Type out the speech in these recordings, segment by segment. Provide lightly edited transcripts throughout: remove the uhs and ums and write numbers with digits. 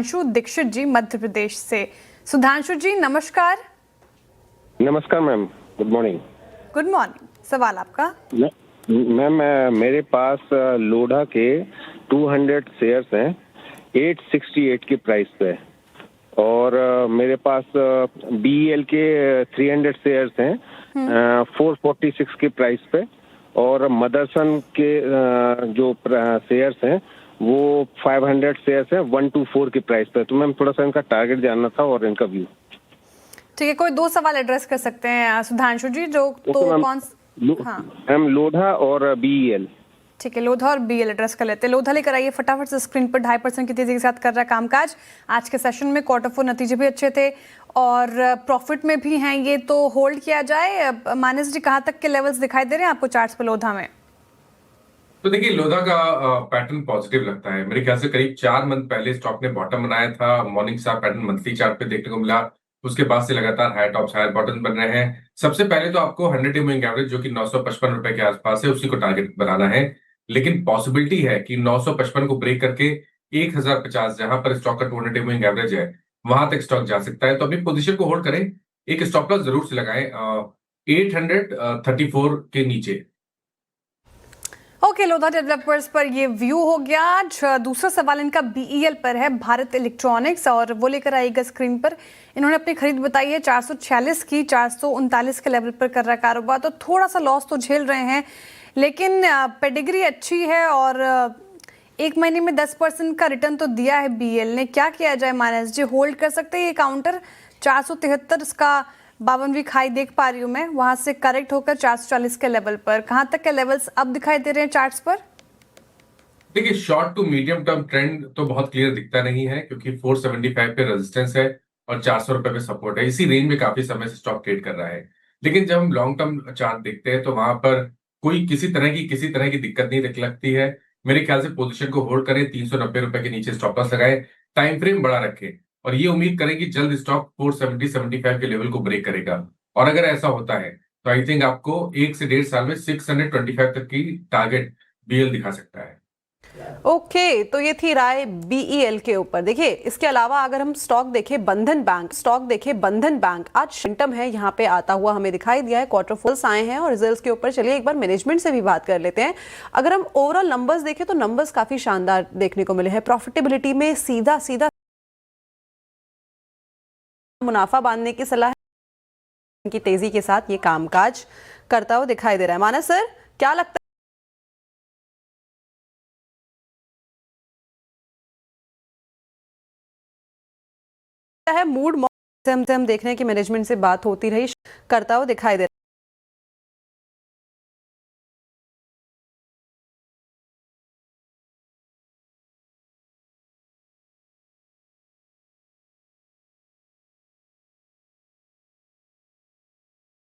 सुधांशु दीक्षित जी मध्य प्रदेश से। सुधांशु जी नमस्कार। नमस्कार ma'am, good morning. Good morning, सवाल आपका। मैम मेरे पास लोढ़ा के 200 शेयर्स हैं 868 की प्राइस पे, और मेरे पास बीईएल के 300 शेयर्स हैं 446 की प्राइस पे, और मदरसन के जो शेयर्स हैं वो 500 शेयर्स हैं 124 की प्राइस पे। तो मैम थोड़ा सा इनका टारगेट जानना था और इनका व्यू। ठीक है, कोई दो सवाल एड्रेस कर सकते हैं सुधांशु जी, जो तो कौन? हाँ मैम, लोढ़ा और बीईएल। ठीक है, लोधा और बीएल एड्रेस कर लेते हैं। लोधा लेकर आइए फटाफट से स्क्रीन पर। 2.5% की तेजी के साथ कर रहा है कामकाज। आज के सेशन में क्वार्टर 4 नतीजे भी अच्छे थे और प्रॉफिट में भी हैं ये, तो होल्ड किया जाए। मानस जी, कहाँ तक के लेवल्स दिखाई दे रहे हैं आपको चार्ट्स पे लोधा में? तो देखिए, लोधा का पैटर्न पॉजिटिव लगता है। मेरे ख्याल से करीब 4 मंथ पहले स्टॉक ने बॉटम बनाया था, morning star pattern monthly chart पे देखने को मिला। उसके बाद से लगातार हाई टॉप्स हायर बॉटम बन रहे हैं। सबसे पहले तो आपको 100 मूविंग एवरेज जो कि 955 रुपए के आसपास है, उसी को टारगेट बनाना है। लेकिन पॉसिबिलिटी है कि 955 को ब्रेक करके 1050, जहां पर स्टॉक का 200 मूविंग एवरेज है, वहां तक स्टॉक जा सकता है। तो अपनी पोजीशन को होल्ड करें, एक स्टॉप लॉस जरूर से लगाएं 834 के नीचे। ओके, लोधा डेवलपर्स पर ये व्यू हो गया। दूसरा सवाल इनका बीईएल पर है, भारत इलेक्ट्रॉनिक्स, और वो लेकर आएगा स्क्रीन पर। इन्होंने अपनी खरीद बताई है 446 की, 439 के लेवल पर कर रहा है कारोबार। तो थोड़ा सा लॉस तो झेल रहे हैं, लेकिन पेडिग्री अच्छी है और एक महीने में 10% का रिटर्न तो दिया है बीईएल ने। क्या किया जाए मानस जी? होल्ड कर सकते हैं ये काउंटर? 473 इसका 52 वीक हाई देख पा रही हूँ मैं, वहां से करेक्ट होकर 440 के लेवल पर। कहां तक के लेवल्स अब दिखाई दे रहे हैं चार्ट्स पर? देखिए, short to medium term trend तो बहुत क्लियर दिखता नहीं है, क्योंकि 475 पे रेजिस्टेंस है और 400 रुपए पे सपोर्ट है। इसी रेंज में काफी समय से स्टॉक ट्रेड कर रहा है। लेकिन जब हम लॉन्ग टर्म चार्ट देखते हैं तो वहां पर कोई किसी तरह की दिक्कत नहीं लगती है। मेरे ख्याल से पोजीशन को होल्ड करें, 390 रुपए के नीचे स्टॉप लॉस लगाए, टाइम फ्रेम बड़ा रखें, और ये उम्मीद करें कि जल्द स्टॉक 470-75 के लेवल को ब्रेक करेगा। और अगर ऐसा होता है तो आई थिंक आपको 1 से 1.5 साल में 625 तक की टारगेट बीएल दिखा सकता है। ओके, तो ये थी राय बीईएल के ऊपर। देखिए, इसके अलावा अगर हम स्टॉक देखें बंधन बैंक आज सेंटम है, यहाँ पे आता हुआ हमें दिखाई दिया है। क्वार्टर फोर्स आए हैं और रिजल्ट्स के ऊपर चलिए एक बार मैनेजमेंट से भी बात कर लेते हैं। अगर हम ओवरऑल नंबर्स देखें तो नंबर्स काफी शानदार देखने को मिले हैं। प्रॉफिटेबिलिटी में सीधा मुनाफा बांधने की सलाह है, की तेजी के साथ ये कामकाज करता हुआ दिखाई दे रहा है। मानस सर, क्या लगता है मूड से हम देख रहे हैं कि मैनेजमेंट से बात होती रही, करता हुआ दिखाई दे रहा है।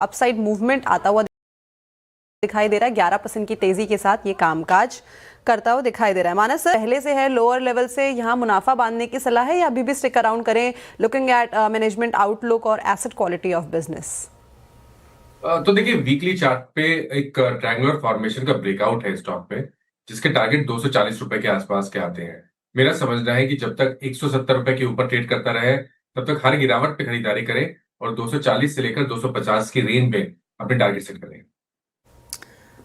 अपसाइड मूवमेंट आता हुआ दिखाई दे रहा है। 11% की तेजी के साथ ये कामकाज करता हुआ दिखाई दे रहा है। मानस सर, पहले से है लोअर लेवल से यहाँ मुनाफा बांधने की सलाह है, या अभी भी स्टिक अराउंड करें, लुकिंग एट मैनेजमेंट आउटलुक और एसेट क्वालिटी ऑफ बिजनेस? तो देखिए, वीकली चार्ट पे एक ट्रायंगुलर फॉर्मेशन का ब्रेकआउट है स्टॉक पे, जिसके टारगेट 240 रुपए के आसपास के आते हैं। मेरा समझना है कि जब तक 170 रुपए के ऊपर ट्रेड करता रहे, तब तक हर गिरावट पे खरीदारी करें और 240 से लेकर 250 की रेंज में अपने टारगेट सेट करें।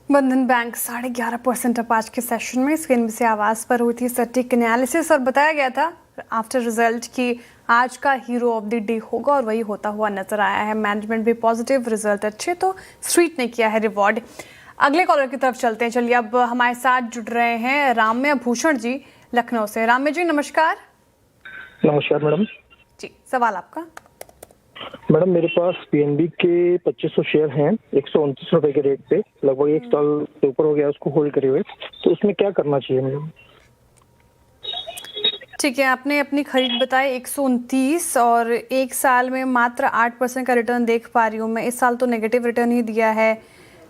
बंधन बैंक 11.5% अप आज के सेशन में। स्क्रीन से आवाज पर हुई थी सटीक एनालिसिस और बताया गया था आफ्टर रिजल्ट कि आज का हीरो ऑफ द डे होगा, और वही होता हुआ नजर आया है। मैनेजमेंट भी पॉजिटिव, रिजल्ट अच्छे, तो स्ट्रीट ने किया है रिवॉर्ड। अगले कॉलर की तरफ चलते हैं। चलिए, अब हमारे साथ जुड़ रहे हैं राम्य भूषण जी लखनऊ से। राम्य जी नमस्कार। नमस्कार मैडम जी, सवाल आपका। मैडम, मेरे पास पीएनबी के 2500 शेयर हैं 129 रुपए के रेट पे, लगभग 1 साल से ऊपर हो गया उसको होल्ड करे हुए। तो उसमें क्या करना चाहिए मैडम? ठीक है, आपने अपनी खरीद बताई 129 और 1 साल में मात्र 8% का रिटर्न देख पा रही हूँ मैं। इस साल तो नेगेटिव रिटर्न ही दिया है,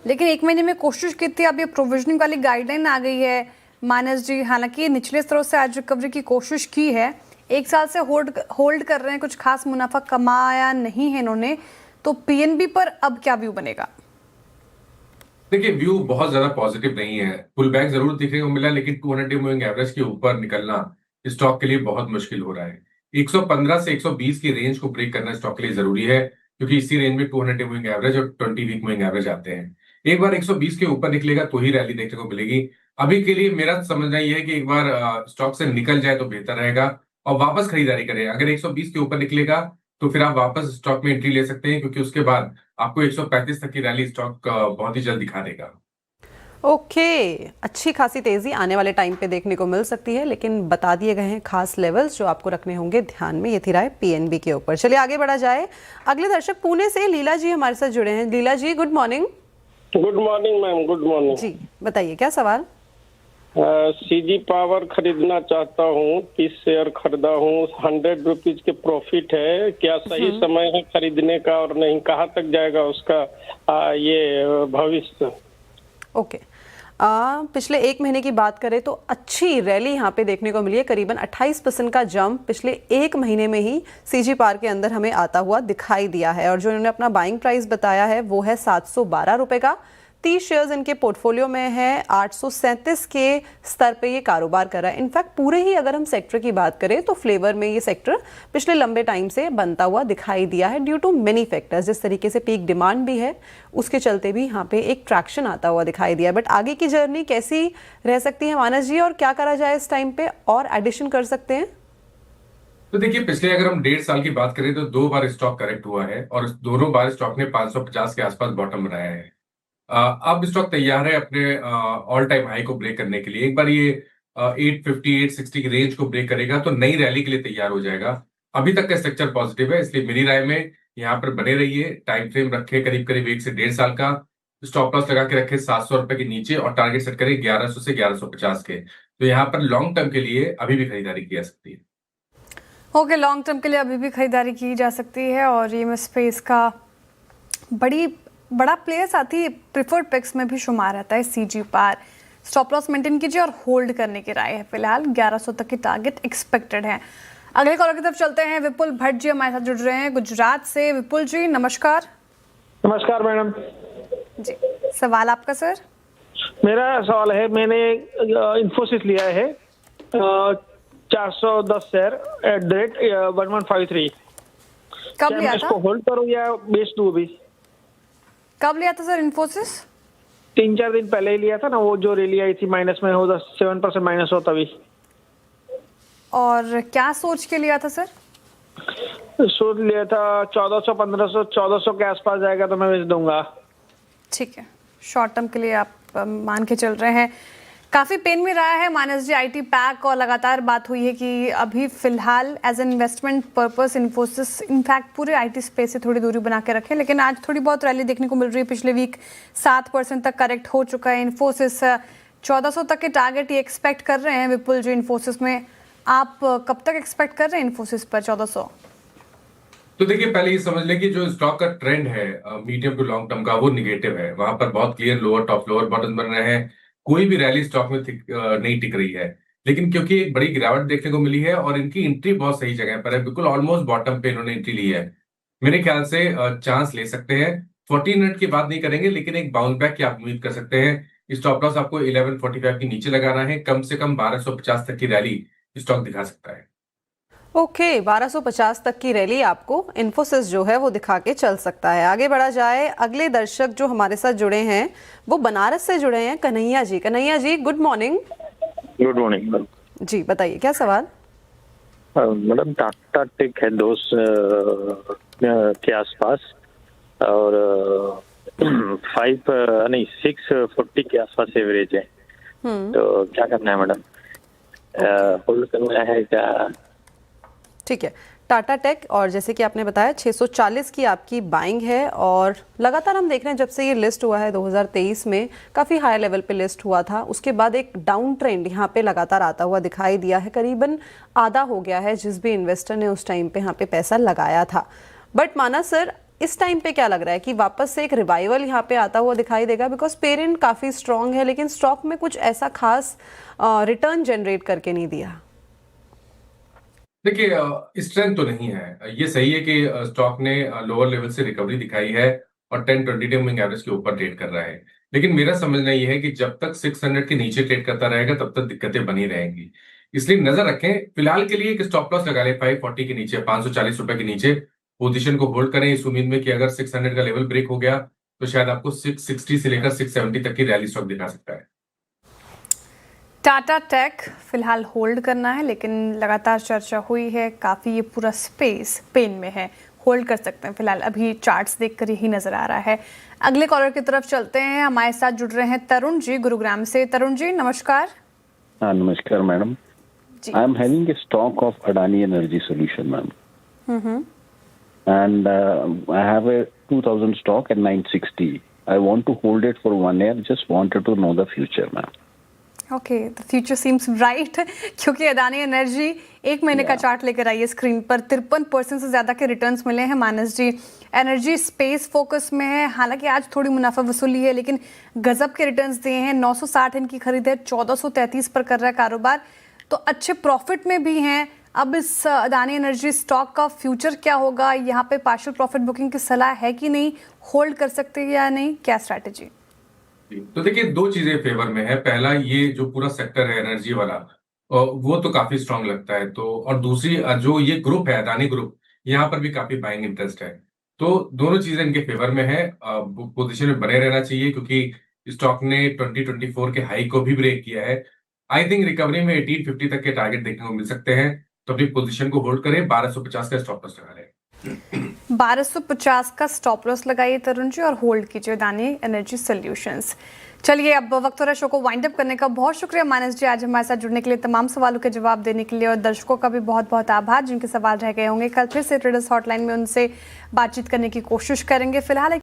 लेकिन एक महीने में कोशिश की थी। अब ये प्रोविजनिंग वाली गाइडलाइन आ गई है मानस जी। हालांकि निचले स्तरों से आज रिकवरी की कोशिश की है, 1 साल से होल्ड कर रहे हैं, कुछ खास मुनाफा कमाया नहीं है इन्होंने। तो पीएनबी पर अब क्या व्यू बनेगा? देखिए, व्यू बहुत ज्यादा पॉजिटिव नहीं है। पुल बैक जरूर दिखने को मिला, लेकिन 200 मूविंग एवरेज के ऊपर निकलना स्टॉक के लिए बहुत मुश्किल हो रहा है। 115 से 120 की रेंज को ब्रेक करना स्टॉक के लिए जरूरी है, क्योंकि इसी रेंज में 200 डे मूविंग एवरेज और 20 वीक मूविंग एवरेज आते हैं। एक बार 120 के ऊपर निकलेगा तो ही रैली देखने को मिलेगी। अभी के लिए मेरा समझना यह है कि एक बार स्टॉक से निकल जाए तो बेहतर रहेगा और वापस खरीदारी करें। अगर 120 के ऊपर निकलेगा तो फिर आप वापस स्टॉक में एंट्री ले सकते हैं, क्योंकि उसके बाद आपको 135 तक की रैली स्टॉक बहुत ही जल्द दिखा देगा। ओके, अच्छी खासी तेजी आने वाले टाइम पे देखने को मिल सकती है, लेकिन बता दिए गए हैं खास लेवल्स जो आपको रखने होंगे ध्यान में। ये थी राय पीएनबी के ऊपर। चलिए आगे बढ़ा जाए। अगले दर्शक पुणे से लीला जी हमारे साथ जुड़े हैं। Leela ji good morning. Good morning ma'am, good morning जी बताइए क्या सवाल। सीजी पावर खरीदना चाहता हूँ, 30 शेयर खरीदा हूँ, 100 रुपीज के प्रॉफिट है। क्या सही समय है खरीदने का और नहीं, कहाँ तक जाएगा उसका ये भविष्य? ओके, पिछले एक महीने की बात करें तो अच्छी रैली यहाँ पे देखने को मिली है। करीबन 28% का जंप पिछले एक महीने में ही सीजी पार के अंदर हमें आता हुआ दिखाई दिया है। और जो इन्होंने अपना बाइंग प्राइस बताया है वो है 712 रुपए का। 30 शेयर्स इनके पोर्टफोलियो में है। 837 के स्तर पे ये कारोबार कर रहा है। इनफैक्ट पूरे ही अगर हम सेक्टर की बात करें तो फ्लेवर में ये सेक्टर पिछले लंबे टाइम से बनता हुआ दिखाई दिया है ड्यू टू मेनी फैक्टर्स। जिस तरीके से पीक डिमांड भी है उसके चलते भी यहाँ पे एक ट्रैक्शन आता हुआ दिखाई दिया। बट आगे की जर्नी कैसी रह सकती है मानस जी, और क्या करा जाए इस टाइम पे, और एडिशन कर सकते हैं? तो देखिए, पिछले अगर हम 1.5 साल की बात करें तो 2 बार स्टॉक करेक्ट हुआ है और दोनों बार स्टॉक ने 550 के आसपास बॉटम बनाया है। अब स्टॉक तैयार है अपने ऑल टाइम हाई को ब्रेक करने के लिए। एक बार ये 850 860 की रेंज को ब्रेक करेगा तो नई रैली के लिए तैयार हो जाएगा। अभी तक का स्ट्रक्चर पॉजिटिव है, इसलिए मेरी राय में यहाँ पर बने रहिए। टाइम फ्रेम रखे करीब करीब 1 से 1.5 साल का। स्टॉप लॉस लगा के रखे 700 रुपए के नीचे और टारगेट सेट करें 1100 से 1150 के। तो यहाँ पर लॉन्ग टर्म के लिए अभी भी खरीदारी की जा सकती है। ओके, लॉन्ग टर्म के लिए अभी भी खरीदारी की जा सकती है। और ये स्पेस का बड़ा प्लेयर साथ ही प्रिफर्ड पिक्स में भी शुमार रहता है सीजी पार। स्टॉप लॉस मेंटेन कीजिए और होल्ड करने की राय है। फिलहाल 1100 तक की टारगेट एक्सपेक्टेड है। अगले कॉलर की तरफ चलते हैं। विपुल भट्ट जी हमारे साथ जुड़ रहे हैं गुजरात से। विपुल जी नमस्कार। नमस्कार मैडम जी, सवाल आपका सर। मेरा सवाल है, मैंने इन्फोसिस लिया है 410 शेयर एट द रेट 1153। कब क्या लिया मैं था? इसको होल्ड करूँ या बेच दूँ? अभी कब लिया था सर इन्फोसिस? 3-4 दिन पहले ही लिया था ना, वो जो रैली आई थी माइनस में हो 7% माइनस हो तभी। और क्या सोच के लिया था सर? सोच लिया था 1400 1500 1400 के आसपास जाएगा तो मैं बेच दूंगा। ठीक है, शॉर्ट टर्म के लिए आप मान के चल रहे हैं। काफ़ी पेन में रहा है मानस जी आईटी पैक, और लगातार बात हुई है कि अभी फिलहाल as an investment purpose Infosys in fact पूरे आईटी स्पेस से थोड़ी दूरी बना के रखें। लेकिन आज थोड़ी बहुत रैली देखने को मिल रही है। पिछले वीक 7% तक करेक्ट हो चुका है इन्फोसिस। 1400 तक के टारगेट ये एक्सपेक्ट कर रहे हैं विपुल जी इन्फोसिस में। आप कब तक एक्सपेक्ट कर रहे हैं इन्फोसिस पर 1400? तो देखिए, पहले ये समझ लें कि जो स्टॉक का ट्रेंड है मीडियम टू लॉन्ग टर्म का वो निगेटिव है। वहां पर बहुत clear lower top lower bottom बन रहे हैं। कोई भी रैली स्टॉक में नहीं टिक रही है। लेकिन क्योंकि एक बड़ी गिरावट देखने को मिली है और इनकी एंट्री बहुत सही जगह पर है, बिल्कुल ऑलमोस्ट बॉटम पे इन्होंने एंट्री ली है, मेरे ख्याल से चांस ले सकते हैं। 14 मिनट की बात नहीं करेंगे, लेकिन एक बाउंस बैक की आप उम्मीद कर सकते हैं। स्टॉप लॉस आपको 1145 के नीचे लगाना है। कम से कम 1250 तक की रैली स्टॉक दिखा सकता है। ओके, 1250 तक की रैली आपको इन्फोसिस जो है वो दिखा के चल सकता है। आगे बढ़ा जाए। अगले दर्शक जो हमारे साथ जुड़े हैं वो बनारस से जुड़े हैं, Kanhaiya ji. Kanhaiya ji good morning. Good morning madam. जी बताइए क्या सवाल। मैडम टाटा टेक है 2 के आसपास और 640 के आसपास एवरेज है। तो क्या करना है मैडम? होल्ड करना है क्या? ठीक है, टाटा टेक, और जैसे कि आपने बताया 640 की आपकी बाइंग है। और लगातार हम देख रहे हैं जब से ये लिस्ट हुआ है 2023 में काफ़ी हाई लेवल पे लिस्ट हुआ था। उसके बाद एक डाउन ट्रेंड यहाँ पे लगातार आता हुआ दिखाई दिया है। करीबन आधा हो गया है जिस भी इन्वेस्टर ने उस टाइम पे यहाँ पे पैसा लगाया था। बट माना सर इस टाइम पे क्या लग रहा है कि वापस से एक रिवाइवल यहाँ पे आता हुआ दिखाई देगा? बिकॉज पेरेंट काफ़ी स्ट्रांग है लेकिन स्टॉक में कुछ ऐसा खास रिटर्न जनरेट करके नहीं दिया। देखिए, स्ट्रेंथ तो नहीं है। ये सही है कि स्टॉक ने लोअर लेवल से रिकवरी दिखाई है और 10-20 डे मूविंग एवरेज के ऊपर ट्रेड कर रहा है। लेकिन मेरा समझना ये है कि जब तक 600 के नीचे ट्रेड करता रहेगा तब तक दिक्कतें बनी रहेंगी। इसलिए नजर रखें। फिलहाल के लिए एक स्टॉप लॉस लगा ले 540 के नीचे, 540 रुपए के नीचे पोजीशन को होल्ड करें, इस उम्मीद में कि अगर 600 का लेवल ब्रेक हो गया तो शायद आपको 660 से लेकर 670 तक की रैली स्टॉक दिखा सकता है। टाटा टेक फिलहाल होल्ड करना है, लेकिन लगातार चर्चा हुई है, काफ़ी ये पूरा स्पेस पेन में है, होल्ड कर सकते हैं फिलहाल, अभी चार्ट्स देखकर यही नज़र आ रहा है। अगले कॉलर की तरफ चलते हैं, हमारे साथ जुड़ रहे हैं तरुण जी गुरुग्राम से। तरुण जी नमस्कार। हाँ नमस्कार मैडम। जी। I am having a stock of Adani energy solution ma'am, and I have a 2000 stock at 960. I want to hold it for 1 year. Just wanted to know the future, ma'am. Okay, the future seems bright क्योंकि Adani energy एक महीने का chart लेकर आई है screen पर, 53% से ज़्यादा के रिटर्न्स मिले हैं मानस जी। एनर्जी स्पेस फोकस में है, हालांकि आज थोड़ी मुनाफा वसूली है, लेकिन गजब के रिटर्न्स दिए हैं। 960 इनकी खरीद है, 1433 पर कर रहा है कारोबार, तो अच्छे प्रॉफिट में भी हैं। अब इस अदानी एनर्जी स्टॉक का फ्यूचर क्या होगा? यहाँ पे पार्शियल प्रॉफिट बुकिंग की सलाह है कि नहीं, होल्ड कर सकते हैं या नहीं, क्या स्ट्रैटेजी? तो देखिए, दो चीजें फेवर में है। पहला, ये जो पूरा सेक्टर है एनर्जी वाला, वो तो काफी स्ट्रांग लगता है, तो और दूसरी जो ये ग्रुप है अदानी ग्रुप, यहाँ पर भी काफी बाइंग इंटरेस्ट है, तो दोनों चीजें इनके फेवर में है। पोजीशन में बने रहना चाहिए क्योंकि स्टॉक ने 2024 के हाई को भी ब्रेक किया है। आई थिंक रिकवरी में 1850 तक के टारगेट देखने को मिल सकते हैं, तो अपनी पोजीशन को होल्ड करें। 1250 का स्टॉप लॉस लगा लें। 1250 का स्टॉप लॉस लगाइए तरुण जी और होल्ड कीजिए अदानी एनर्जी सॉल्यूशंस। चलिए, अब वक्त हो रहा है शो को वाइंड अप करने का। बहुत शुक्रिया मानस जी आज हमारे साथ जुड़ने के लिए, तमाम सवालों के जवाब देने के लिए, और दर्शकों का भी बहुत बहुत आभार जिनके सवाल रह गए होंगे। कल फिर से ट्रेडर्स हॉटलाइन में उनसे बातचीत करने की कोशिश करेंगे। फिलहाल